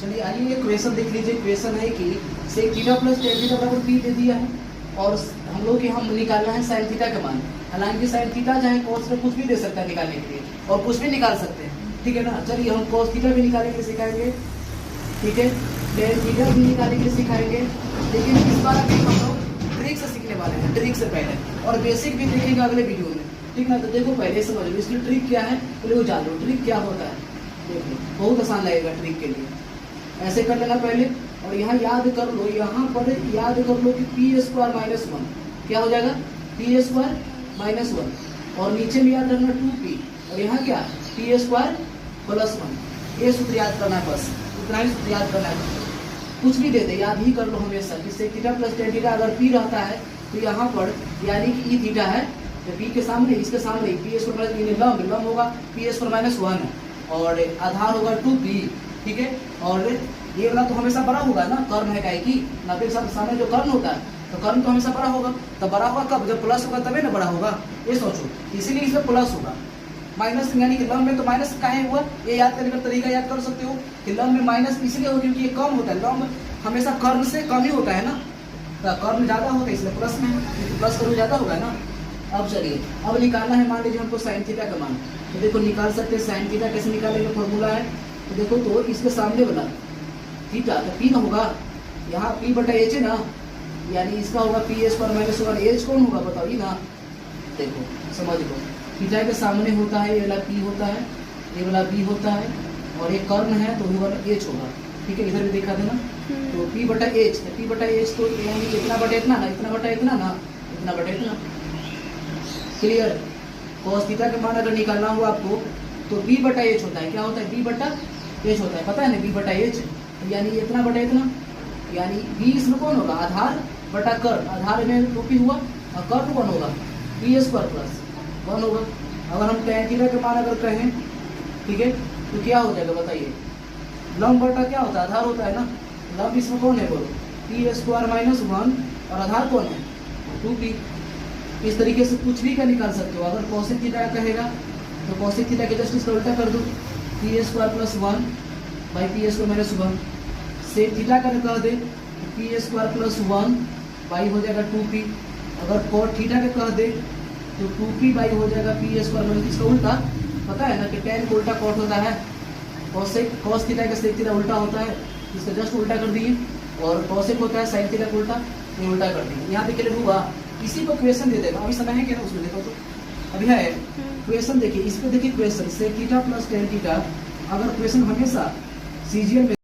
चलिए आइए ये क्वेश्चन देख लीजिए। क्वेश्चन है कि sec theta plus tan theta बराबर पी दे दिया है और हम लोग के हम निकालना है साइन थीटा का मान। हालांकि साइन थीटा चाहे कोस में कुछ भी दे सकता है निकालने के लिए और कुछ भी निकाल सकते हैं, ठीक है ना। चलिए हम कोस थीटा भी निकालने के लिए सिखाएंगे, ठीक है, टेन थीटा भी निकालने के लिए सिखाएंगे। लेकिन इस बार अभी हम लोग ट्रिक से सीखने वाले हैं, ट्रिक से पहले, और बेसिक भी देखेंगे अगले वीडियो में, ठीक ना। तो देखो पहले समझ लो इसकी ट्रिक क्या है, पहले वो जान लो ट्रिक क्या होता है। देखो बहुत आसान लगेगा ट्रिक के लिए। ऐसे कर लेना पहले और यहाँ याद कर लो, यहाँ पर याद कर लो कि पी स्क्वायर माइनस वन क्या हो जाएगा, पी स्क्वायर माइनस वन, और नीचे में याद रखना 2p, और यहाँ क्या पी स्क्वायर प्लस वन। ये सूत्र याद करना है, बस इतना ही सूत्र याद करना है। कुछ भी दे दे याद ही कर लो हमेशा कि sec theta plus tan theta अगर पी रहता है तो यहाँ पर यानी कि ई थीटा है तो पी के सामने इसके सामने पी स्क्वायर माइनस लंब होगा पी स्क्वायर माइनस वन और आधार होगा 2p, ठीक है। और ये वाला तो हमेशा बड़ा होगा ना, कर्ण है काहे की नब्बे के सामने जो कर्ण होता है तो कर्ण तो हमेशा बड़ा होगा। तो बड़ा होगा कब, जब प्लस होगा तभी ना बड़ा होगा, ये सोचो। इसीलिए इसमें प्लस होगा। माइनस यानी कि लंब में तो माइनस काहे हुआ, ये याद करने का तरीका याद कर सकते हो कि लंब में माइनस इसलिए हो क्योंकि ये कम होता है। लंब हमेशा कर्ण से कम ही होता है ना, तो कर्ण ज्यादा होता है इसलिए प्लस में, प्लस कर्ण ज्यादा होगा ना। अब चलिए अब निकालना है, मान लीजिए हमको साइन थीटा का मान, तो देखो निकाल सकते हैं। साइन थीटा कैसे निकालेंगे, फॉर्मूला है तो देखो, तो इसके सामने वाला थीटा तो पी ना होगा, यहाँ पी बटा एच है ना, यानी इसका होगा P square minus one. H कौन होगा बताओ, ये ना। देखो समझ लो, थीटा के सामने होता है ये वाला पी होता है, ये वाला बी होता है, और एक कर्ण है तो ये वाला एच होगा, ठीक है। इधर भी दिखा देना, तो पी बटा एच, पी बटा एच तो यानी इतना बटा इतना ना, इतना बटा इतना ना, इतना बटा इतना। क्लियर। cos थीटा का मान अगर निकालना हो आपको तो b बटा एच होता है, क्या होता है b बटा एच होता है, पता है ना, b बटा एच यानी इतना बटा इतना, यानी b इसमें कौन होगा, आधार बटा कर्ण, आधार में 2p हुआ और कर्ण कौन होगा पी स्क्वायर प्लस वन होगा। अगर हम tan थीटा का मान अगर कहें, ठीक है, तो क्या हो जाएगा बताइए, लंब बटा क्या होता है, आधार होता है ना। लंब इसमें कौन है बोलो, पी स्क्वायर माइनस वन और आधार कौन है 2p। इस तरीके से कुछ भी का निकाल सकते हो। अगर कोसेक थीटा कहेगा तो कोसेक थीटा के जस्ट इसका उल्टा कर दो, P square plus one by P square minus one. Sec theta का कह दे तो P square plus one by हो जाएगा 2p। अगर कोट थीटा का कह दे तो 2p बाई हो जाएगा पी स्क्वायर माइनस, इसका उल्टा पता है ना कि टेन का उल्टा कोट होता है, कोसेक कॉस थीटा का सेक थीटा उल्टा होता है, इसका जस्ट उल्टा कर दिए। और कोसेक होता है साइन थीटा का उल्टा, ये उल्टा कर दिए। यहाँ पे क्लियर हुआ। इसी को क्वेश्चन दे देगा, अभी समय है क्या उसमें, देखो तो अभी है क्वेश्चन। देखिए इस पे देखिए question, sec theta plus tan theta, अगर क्वेश्चन हमेशा सीजीएल में